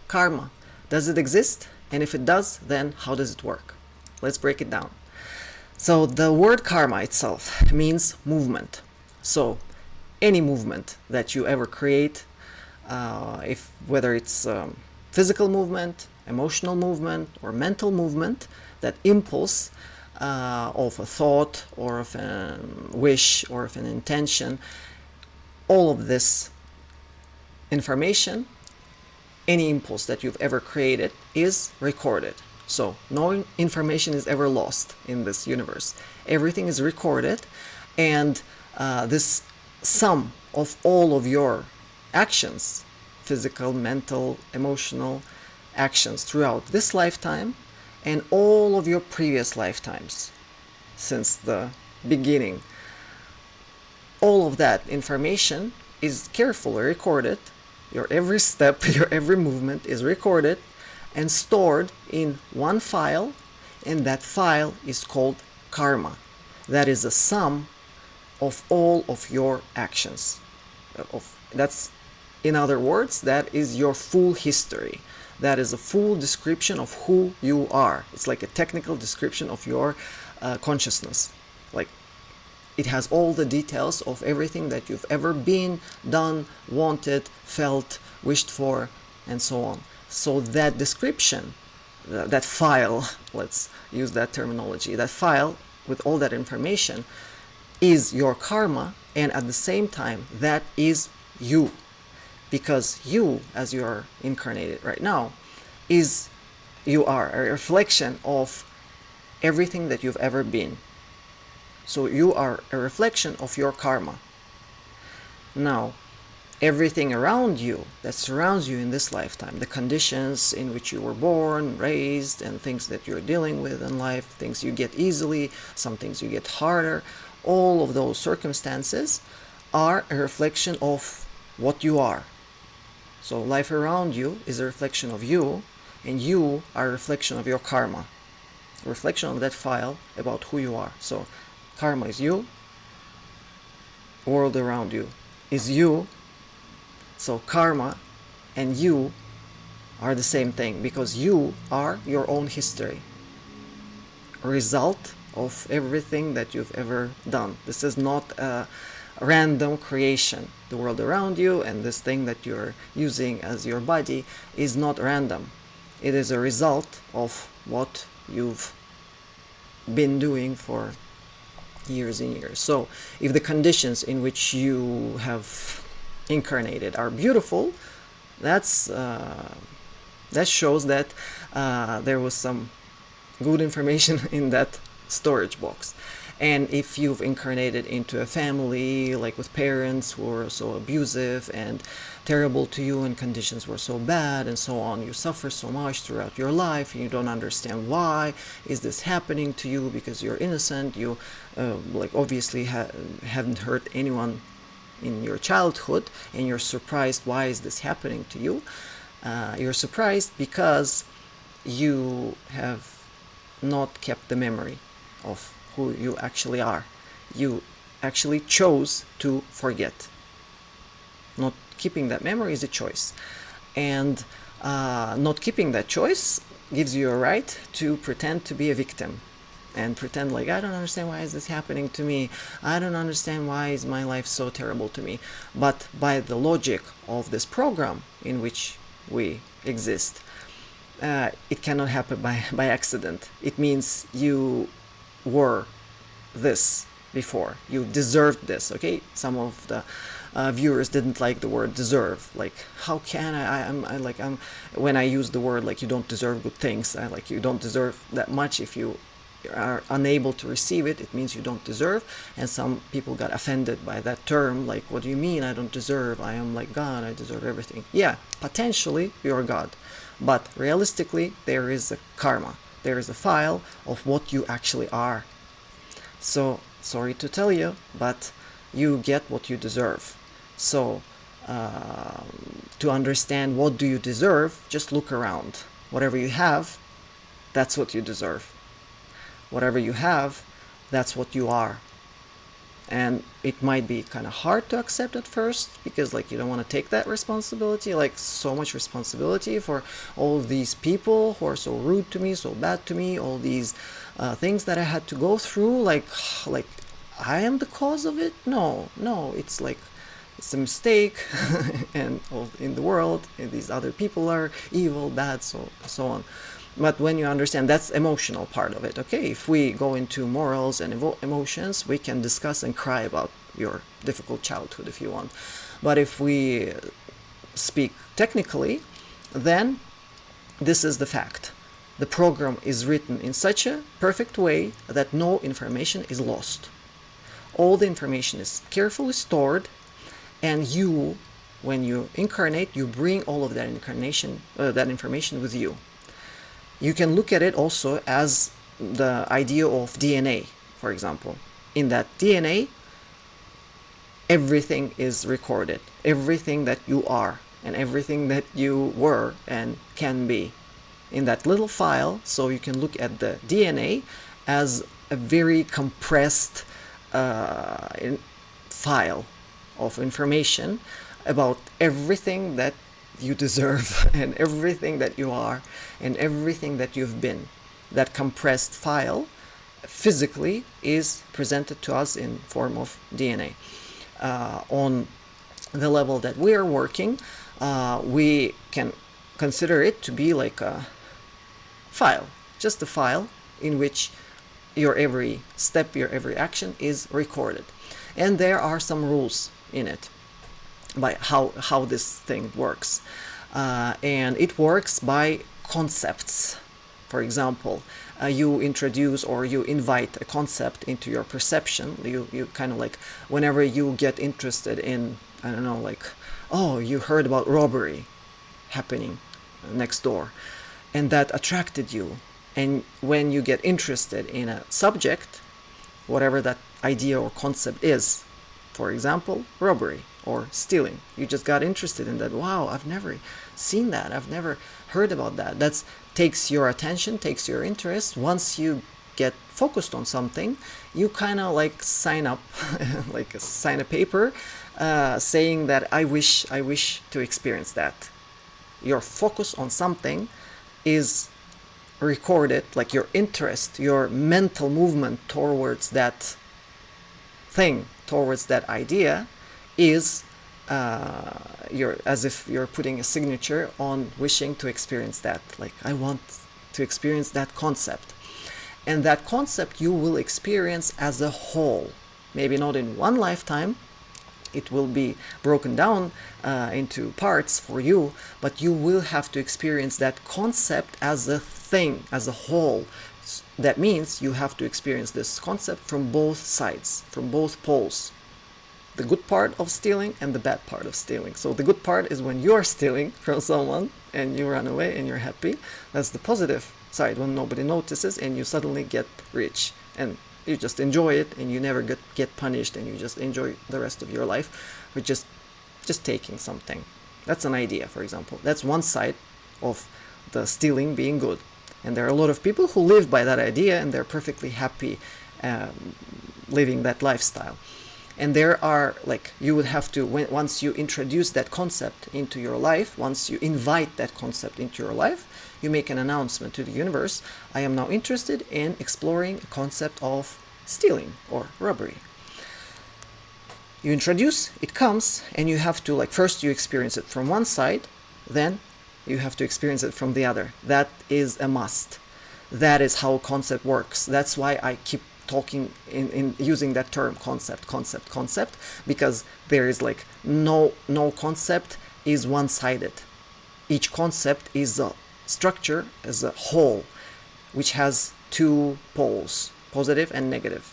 Karma. Does it exist? And if it does, then how does it work? Let's break it down. So the word karma itself means movement. So any movement that you ever create, if whether it's physical movement, emotional movement, or mental movement, that impulse of a thought or of a wish or of an intention, all of this information, any impulse that you've ever created, is recorded. So no information is ever lost in this universe. Everything is recorded, and this sum of all of your actions, physical, mental, emotional actions throughout this lifetime and all of your previous lifetimes since the beginning, all of that information is carefully recorded. Your every step, your every movement is recorded and stored in one file, and that file is called karma. That is a sum of all of your actions. That's, in other words, that is your full history. That is a full description of who you are. It's like a technical description of your consciousness. Like, it has all the details of everything that you've ever been, done, wanted, felt, wished for, and so on. So that description, that file, let's use that terminology, that file with all that information is your karma, and at the same time, that is you. Because you, as you are incarnated right now, you are a reflection of everything that you've ever been. So you are a reflection of your karma. Now, everything around you that surrounds you in this lifetime, the conditions in which you were born, raised, and things that you're dealing with in life, things you get easily, some things you get harder, all of those circumstances are a reflection of what you are. So life around you is a reflection of you, and you are a reflection of your karma, a reflection of that file about who you are. So karma is you, world around you is you. So karma and you are the same thing, because you are your own history, a result of everything that you've ever done. This is not a random creation. The world around you and this thing that you're using as your body is not random. It is a result of what you've been doing for years and years. So if the conditions in which you have incarnated are beautiful, that shows that there was some good information in that storage box. And if you've incarnated into a family, like with parents who were so abusive and terrible to you, and conditions were so bad and so on, you suffer so much throughout your life, and you don't understand why is this happening to you, because you're innocent, you like obviously haven't hurt anyone in your childhood, and you're surprised why is this happening to you. You're surprised because you have not kept the memory of who you actually are. You actually chose to forget. Not keeping that memory is a choice, and not keeping that choice gives you a right to pretend to be a victim and pretend like, I don't understand why is this happening to me, I don't understand why is my life so terrible to me. But by the logic of this program in which we exist, it cannot happen by accident. It means you were this before, you deserved this. Okay, some of the viewers didn't like the word deserve. Like, how can I'm when I use the word like you don't deserve good things, like you don't deserve that much. If you are unable to receive it, it means you don't deserve. And some people got offended by that term, like, what do you mean I don't deserve? I am like God, I deserve everything. Yeah, potentially you're God, but realistically there is a karma, there is a file of what you actually are. So sorry to tell you, but you get what you deserve. So to understand what do you deserve, just look around. Whatever you have, that's what you deserve. Whatever you have, that's what you are. And it might be kind of hard to accept at first, because like you don't want to take that responsibility, like so much responsibility for all of these people who are so rude to me, so bad to me, all these things that I had to go through, like I am the cause of it. No, it's like it's a mistake and in the world and these other people are evil, bad, so on. But when you understand, that's emotional part of it. Okay, if we go into morals and emotions, we can discuss and cry about your difficult childhood if you want. But if we speak technically, then this is the fact. The program is written in such a perfect way that no information is lost. All the information is carefully stored, and you, when you incarnate, you bring all of that information with you. You can look at it also as the idea of DNA, for example. In that DNA, everything is recorded. Everything that you are and everything that you were and can be in that little file. So you can look at the DNA as a very compressed file of information about everything that you deserve and everything that you are and everything that you've been. That compressed file physically is presented to us in form of DNA. On the level that we are working, we can consider it to be like a file, just a file in which your every step, your every action is recorded. And there are some rules in it by how this thing works. And it works by concepts. For example, you introduce or you invite a concept into your perception. You kind of like, whenever you get interested in, I don't know, like, oh, you heard about robbery happening next door, and that attracted you. And when you get interested in a subject, whatever that idea or concept is, for example, robbery or stealing, you just got interested in that. Wow, I've never seen that. I've never heard about that. That takes your attention, takes your interest. Once you get focused on something, you kind of like sign up, like sign a paper saying that I wish to experience that. Your focus on something is recorded, like your interest, your mental movement towards that thing, towards that idea, is as if you're putting a signature on wishing to experience that. Like, I want to experience that concept. And that concept you will experience as a whole. Maybe not in one lifetime. It will be broken down into parts for you, but you will have to experience that concept as a thing, as a whole. That means you have to experience this concept from both sides, from both poles. The good part of stealing and the bad part of stealing. So the good part is when you're stealing from someone and you run away and you're happy. That's the positive side, when nobody notices and you suddenly get rich and you just enjoy it and you never get punished and you just enjoy the rest of your life with just taking something. That's an idea, for example. That's one side of the stealing being good. And there are a lot of people who live by that idea and they're perfectly happy living that lifestyle. And there are, like, you would have to, once you introduce that concept into your life, once you invite that concept into your life, you make an announcement to the universe. I am now interested in exploring a concept of stealing or robbery. You introduce, it comes, and you have to, like, first you experience it from one side, then you have to experience it from the other. That is a must. That is how concept works. That's why I keep talking in using that term, concept, because there is like no concept is one-sided. Each concept is a structure as a whole, which has two poles, positive and negative.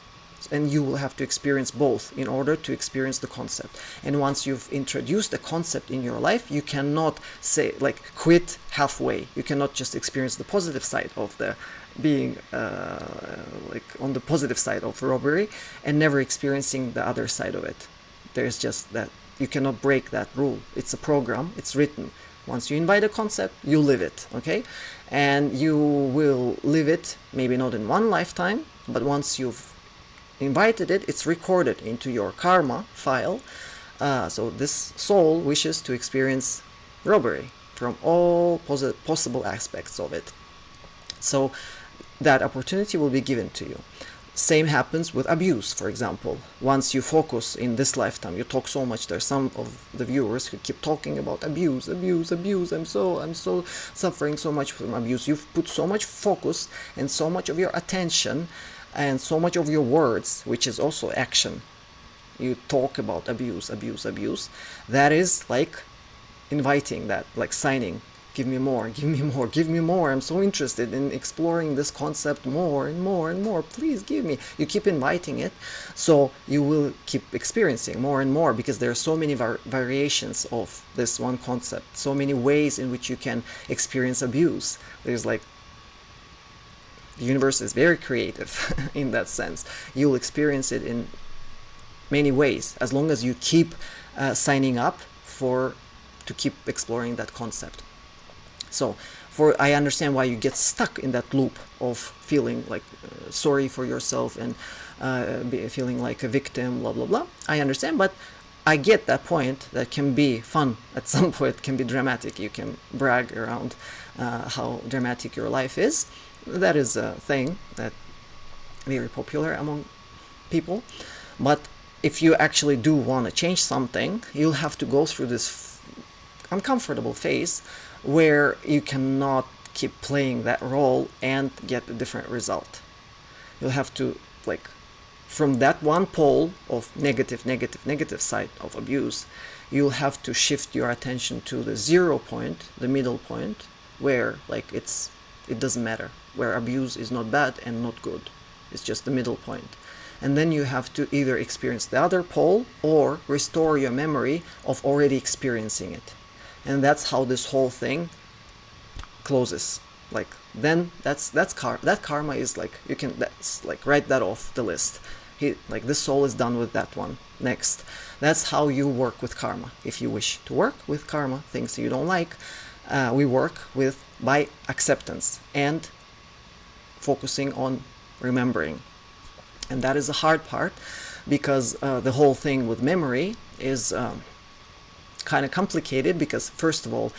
And you will have to experience both in order to experience the concept. And once you've introduced a concept in your life, you cannot say, like, quit halfway. You cannot just experience the positive side of the being like on the positive side of robbery and never experiencing the other side of it. There's just that you cannot break that rule. It's a program, it's written. Once you invite a concept, you live it, okay? And you will live it maybe not in one lifetime, but once you've invited it, it's recorded into your karma file. So this soul wishes to experience robbery from all possible aspects of it. So that opportunity will be given to you. Same happens with abuse, for example. Once you focus in this lifetime, you talk so much. There's some of the viewers who keep talking about abuse. I'm so suffering so much from abuse. You've put so much focus and so much of your attention and so much of your words, which is also action. You talk about abuse. That is like inviting that, like signing. Give me more. I'm so interested in exploring this concept more and more. Please give me. You keep inviting it, so you will keep experiencing more and more, because there are so many variations of this one concept, so many ways in which you can experience abuse. There's like, the universe is very creative in that sense. You'll experience it in many ways, as long as you keep signing up to keep exploring that concept. So I understand why you get stuck in that loop of feeling like sorry for yourself and feeling like a victim, blah, blah, blah. I understand, but I get that point. That can be fun at some point, can be dramatic. You can brag around how dramatic your life is. That is a thing that very popular among people. But if you actually do want to change something, you'll have to go through this uncomfortable phase where you cannot keep playing that role and get a different result. You'll have to, like, from that one pole of negative side of abuse, you'll have to shift your attention to the 0 point, the middle point, where like it doesn't matter, where abuse is not bad and not good. It's just the middle point. And then you have to either experience the other pole or restore your memory of already experiencing it. And that's how this whole thing closes. Like, then that karma is like, you can write that off the list. This soul is done with that one. Next. That's how you work with karma. If you wish to work with karma, things you don't like, we work by acceptance and focusing on remembering. And that is the hard part, because the whole thing with memory is kind of complicated, because first of all,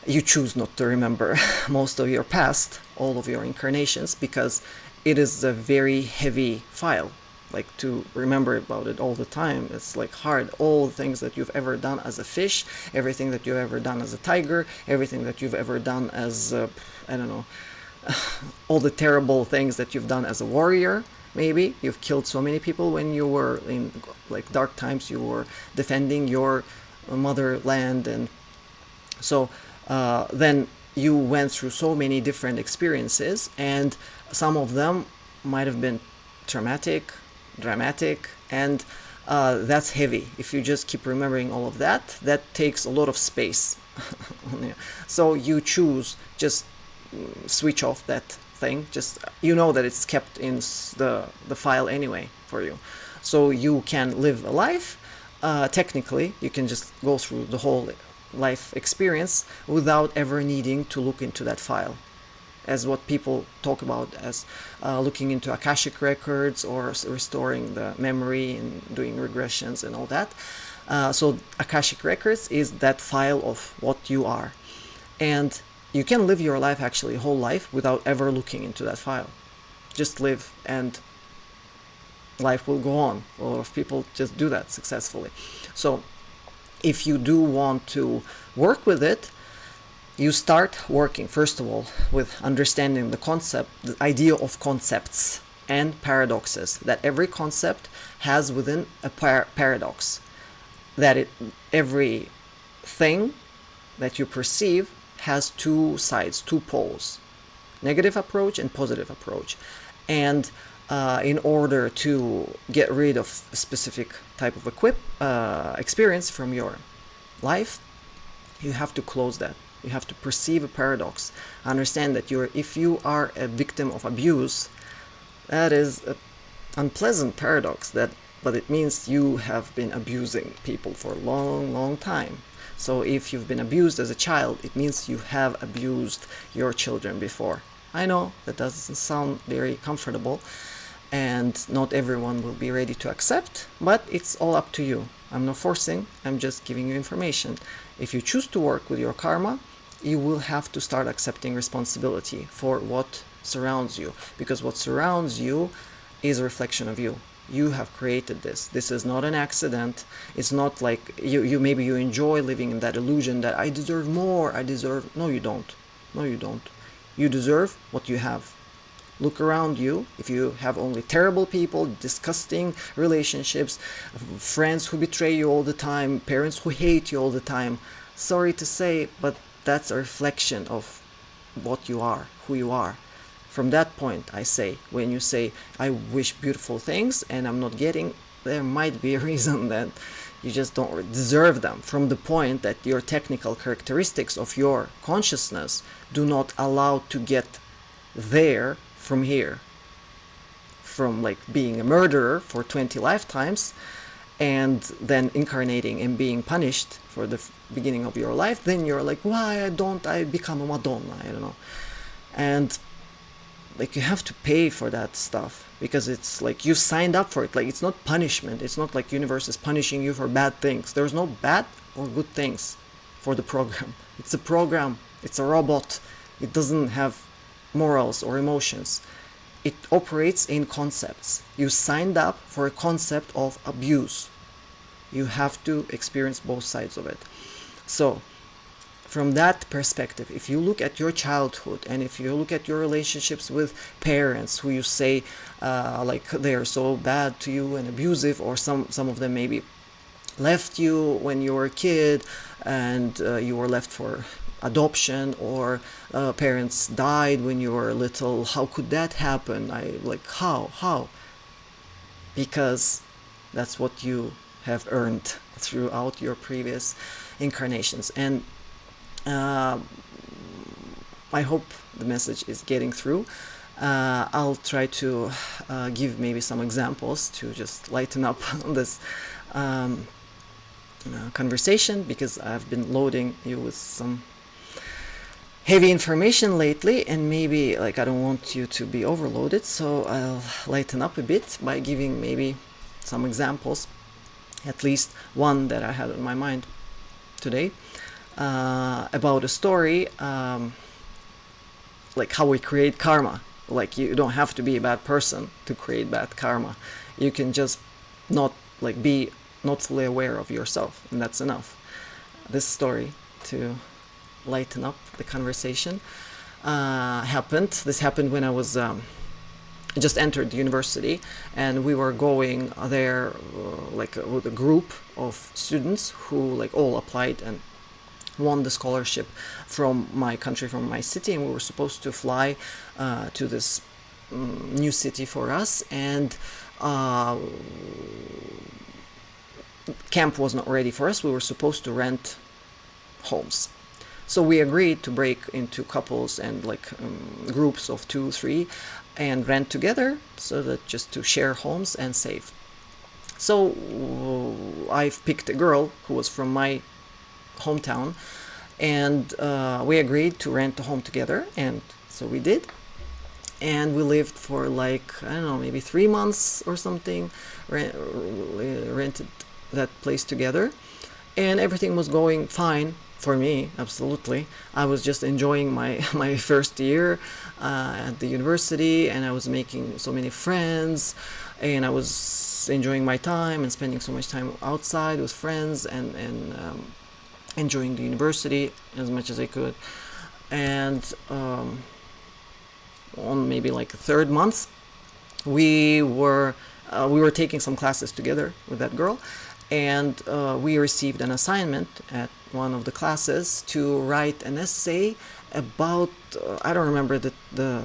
you choose not to remember most of your past, all of your incarnations, because it is a very heavy file. Like, to remember about it all the time, it's like hard. All the things that you've ever done as a fish, everything that you've ever done as a tiger, everything that you've ever done as I don't know, all the terrible things that you've done as a warrior. Maybe you've killed so many people when you were in like dark times, you were defending your motherland, and so then you went through so many different experiences, and some of them might have been traumatic, dramatic, and that's heavy. If you just keep remembering all of that, that takes a lot of space. So you choose, just switch off that thing. Just, you know that it's kept in the file anyway for you, so you can live a life. Technically, you can just go through the whole life experience without ever needing to look into that file, as what people talk about as looking into Akashic records or restoring the memory and doing regressions and all that. So Akashic records is that file of what you are, and you can live your life, actually whole life, without ever looking into that file. Just live and life will go on. A lot of people just do that successfully. So if you do want to work with it, you start working, first of all, with understanding the concept, the idea of concepts and paradoxes, that every concept has within a paradox, that every thing that you perceive has two sides, two poles, negative approach and positive approach. And in order to get rid of a specific type of experience from your life, you have to close that. You have to perceive a paradox. Understand that if you are a victim of abuse, that is an unpleasant paradox, but it means you have been abusing people for a long time. So if you've been abused as a child, it means you have abused your children before. I know that doesn't sound very comfortable, and not everyone will be ready to accept, but it's all up to you. I'm not forcing, I'm just giving you information. If you choose to work with your karma, you will have to start accepting responsibility for what surrounds you, because what surrounds you is a reflection of you. You have created this. This is not an accident. It's not like you maybe you enjoy living in that illusion that I deserve more, I deserve. No, you don't. No, you don't. You deserve what you have. Look around you. If you have only terrible people, disgusting relationships, friends who betray you all the time, parents who hate you all the time, sorry to say, but that's a reflection of what you are, who you are. From that point, I say, when you say, I wish beautiful things and I'm not getting, there might be a reason that you just don't deserve them. From the point that your technical characteristics of your consciousness do not allow to get there from here. From like being a murderer for 20 lifetimes and then incarnating and being punished for the beginning of your life, then you're like, why don't I become a Madonna? I don't know. And like you have to pay for that stuff because it's like you signed up for it. Like it's not punishment. It's not like universe is punishing you for bad things. There's no bad or good things for the program. It's a program. It's a robot. It doesn't have morals or emotions. It operates in concepts. You signed up for a concept of abuse. You have to experience both sides of it. So from that perspective, if you look at your childhood and if you look at your relationships with parents who you say like they're so bad to you and abusive, or some of them maybe left you when you were a kid and you were left for adoption, or parents died when you were little, how could that happen? How? Because that's what you have earned throughout your previous incarnations. And I hope the message is getting through. I'll try to give maybe some examples to just lighten up this conversation, because I've been loading you with some heavy information lately, and maybe like I don't want you to be overloaded, so I'll lighten up a bit by giving maybe some examples, at least one that I had on my mind today, about a story, like how we create karma. Like you don't have to be a bad person to create bad karma. You can just not like be not fully aware of yourself, and that's enough. This story, to lighten up the conversation, happened. This happened when I was just entered the university, and we were going there like with a group of students who like all applied and won the scholarship from my country, from my city, and we were supposed to fly to this new city for us, and camp was not ready for us. We were supposed to rent homes. So we agreed to break into couples and like groups of 2, 3 and rent together, so that just to share homes and save. So I've picked a girl who was from my hometown, and we agreed to rent the home together, and so we did. And we lived for like, I don't know, maybe 3 months or something, rented that place together, and everything was going fine for me, absolutely. I was just enjoying my first year at the university, and I was making so many friends, and I was enjoying my time and spending so much time outside with friends, and enjoying the university as much as I could. And on maybe like the 3rd month, we were taking some classes together with that girl, and we received an assignment at one of the classes to write an essay about, I don't remember the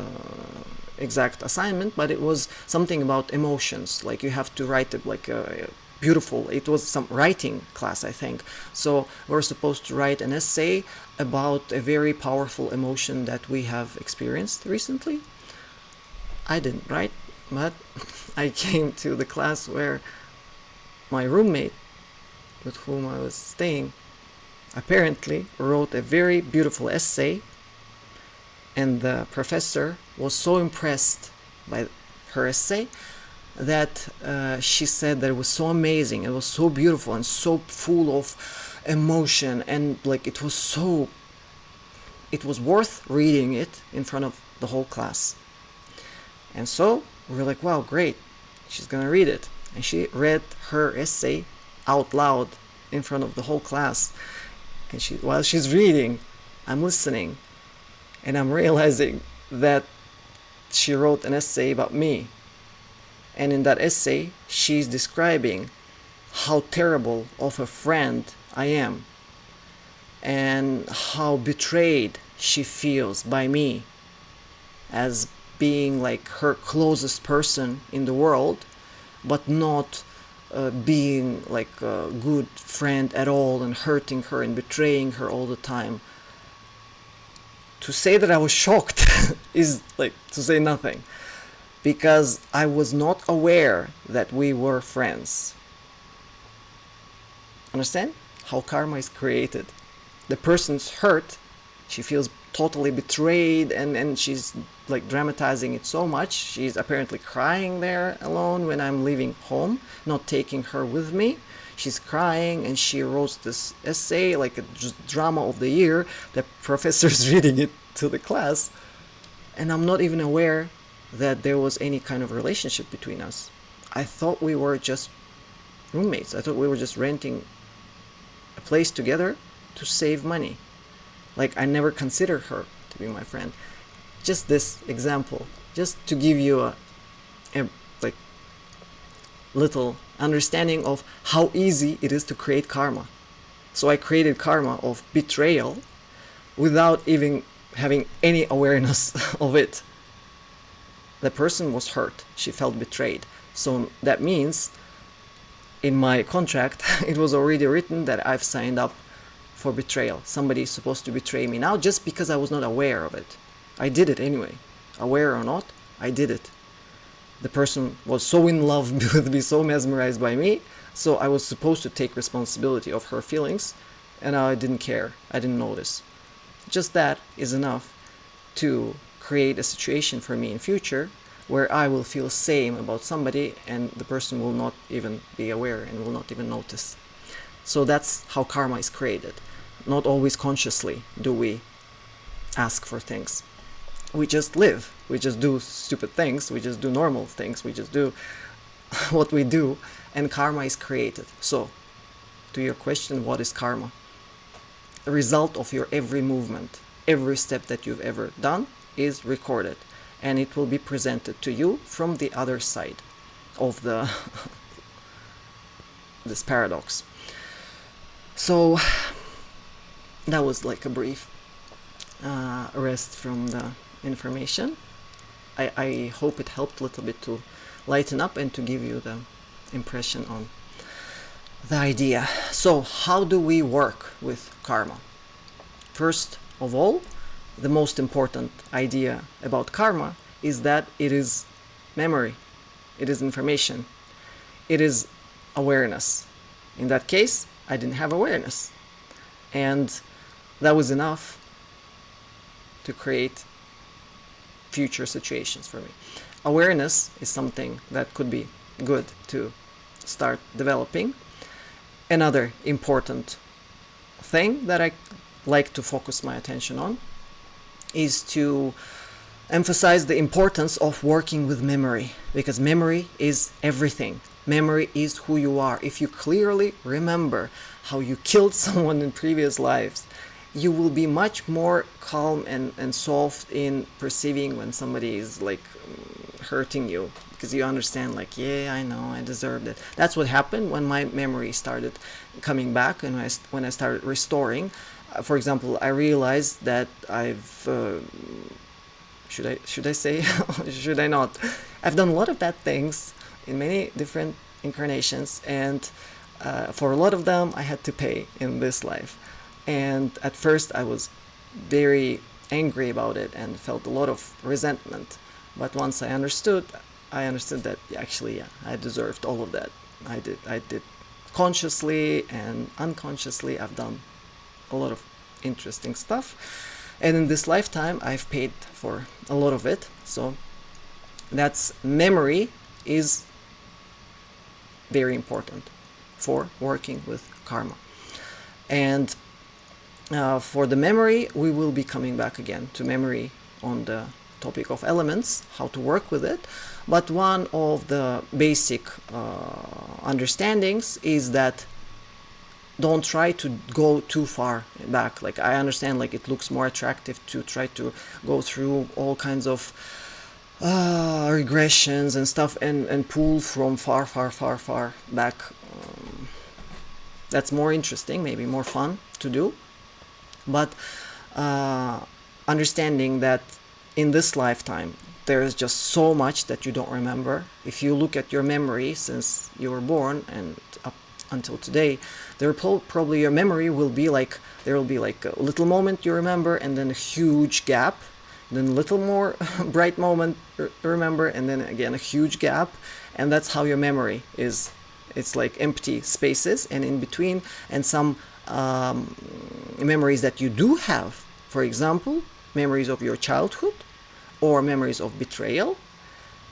exact assignment, but it was something about emotions. Like you have to write it like a beautiful, it was some writing class, I think. So we're supposed to write an essay about a very powerful emotion that we have experienced recently. I didn't write, but I came to the class where my roommate, with whom I was staying, apparently wrote a very beautiful essay, and the professor was so impressed by her essay that she said that it was so amazing, it was so beautiful and so full of emotion, and like it was worth reading it in front of the whole class. And so we were like, wow, great, she's gonna read it. And she read her essay out loud in front of the whole class. And while she's reading, I'm listening, and I'm realizing that she wrote an essay about me. And in that essay, she's describing how terrible of a friend I am, and how betrayed she feels by me as being like her closest person in the world, but not being like a good friend at all, and hurting her and betraying her all the time. To say that I was shocked is like to say nothing, because I was not aware that we were friends. Understand how karma is created? The person's hurt, she feels totally betrayed, and she's like dramatizing it so much. She's apparently crying there alone when I'm leaving home, not taking her with me. She's crying, and she wrote this essay like a drama of the year. The professor's reading it to the class, and I'm not even aware that there was any kind of relationship between us. I thought we were just roommates. I thought we were just renting a place together to save money. Like, I never considered her to be my friend. Just this example, just to give you a like little understanding of how easy it is to create karma. So I created karma of betrayal without even having any awareness of it. The person was hurt. She felt betrayed. So that means in my contract, it was already written that I've signed up for betrayal. Somebody is supposed to betray me now just because I was not aware of it. I did it anyway. Aware or not, I did it. The person was so in love with me, so mesmerized by me, so I was supposed to take responsibility of her feelings, and I didn't care. I didn't notice. Just that is enough to create a situation for me in future where I will feel same about somebody, and the person will not even be aware and will not even notice. So that's how karma is created. Not always consciously do we ask for things. We just live. We just do stupid things. We just do normal things. We just do what we do, and karma is created. So, to your question, what is karma? The result of your every movement, every step that you've ever done is recorded, and it will be presented to you from the other side of the this paradox. So that was like a brief rest from the information. I hope it helped a little bit to lighten up and to give you the impression on the idea. So how do we work with karma? First of all, the most important idea about karma is that it is memory, it is information, it is awareness. In that case, I didn't have awareness, and that was enough to create future situations for me. Awareness is something that could be good to start developing. Another important thing that I like to focus my attention on is to emphasize the importance of working with memory, because memory is everything. Memory is who you are. If you clearly remember how you killed someone in previous lives, you will be much more calm and soft in perceiving when somebody is like hurting you, because you understand, like, yeah, I know, I deserved it. That's what happened when my memory started coming back, and when I started restoring. For example, I realized that I've should I say should I not? I've done a lot of bad things in many different incarnations, and for a lot of them I had to pay in this life. And at first I was very angry about it and felt a lot of resentment. But once I understood that actually, yeah, I deserved all of that. I did consciously and unconsciously. I've done a lot of interesting stuff, and in this lifetime I've paid for a lot of it. So that's memory is very important for working with karma. And for the memory, we will be coming back again to memory on the topic of elements, how to work with it. But one of the basic understandings is that don't try to go too far back. Like, I understand, like, it looks more attractive to try to go through all kinds of regressions and stuff and pull from far back. That's more interesting, maybe more fun to do. But understanding that in this lifetime there is just so much that you don't remember. If you look at your memory since you were born and up until today, probably your memory will be like, there will be like a little moment you remember, and then a huge gap, then a little more bright moment remember, and then again a huge gap. And that's how your memory is. It's like empty spaces, and in between, and some memories that you do have, for example, memories of your childhood or memories of betrayal.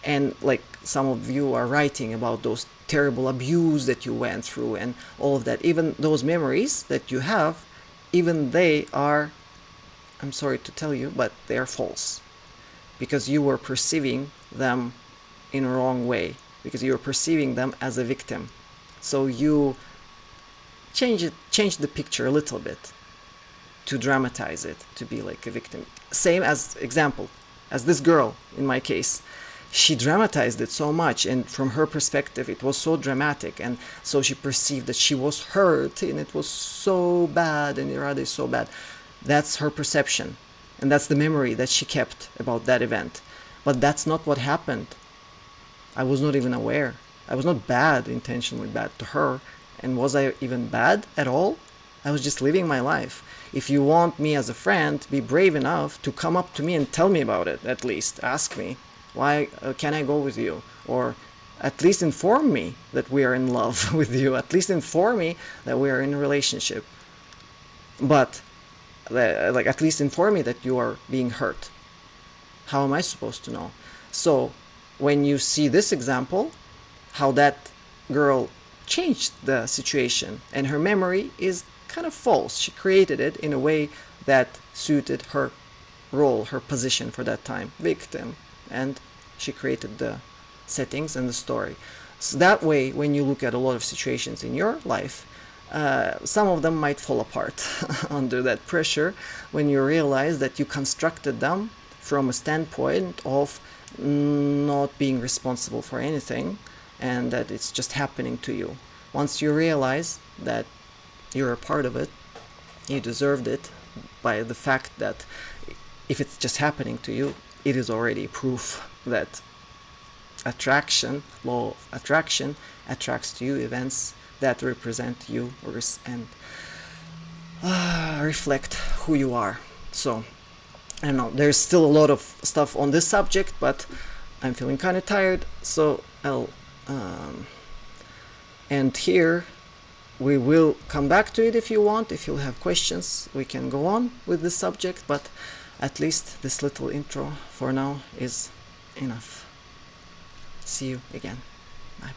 And like some of you are writing about those terrible abuse that you went through and all of that. Even those memories that you have, even they are, I'm sorry to tell you, but they are false, because you were perceiving them in a wrong way, because you were perceiving them as a victim. So you change the picture a little bit to dramatize it, to be like a victim. Same as example, as this girl in my case. She dramatized it so much, and from her perspective it was so dramatic, and so she perceived that she was hurt and it was so bad and Irada is so bad. That's her perception, and that's the memory that she kept about that event. But that's not what happened. I was not even aware. I was not bad, intentionally bad to her. And was I even bad at all? I was just living my life. If you want me as a friend, be brave enough to come up to me and tell me about it. At least ask me, why can I go with you? Or at least inform me that we are in love with you. At least inform me that we are in a relationship. But like, at least inform me that you are being hurt. How am I supposed to know? So when you see this example, how that girl changed the situation, and her memory is kind of false. She created it in a way that suited her role, her position for that time, victim, and she created the settings and the story. So that way, when you look at a lot of situations in your life, some of them might fall apart under that pressure when you realize that you constructed them from a standpoint of not being responsible for anything, and that it's just happening to you. Once you realize that you're a part of it, you deserved it, by the fact that if it's just happening to you, it is already proof that attraction, law of attraction, attracts to you events that represent you and reflect who you are. So, I don't know, there's still a lot of stuff on this subject, but I'm feeling kind of tired, so I'll end here. We will come back to it if you want. If you have questions, we can go on with this subject, but at least this little intro for now is enough. See you again. Bye bye.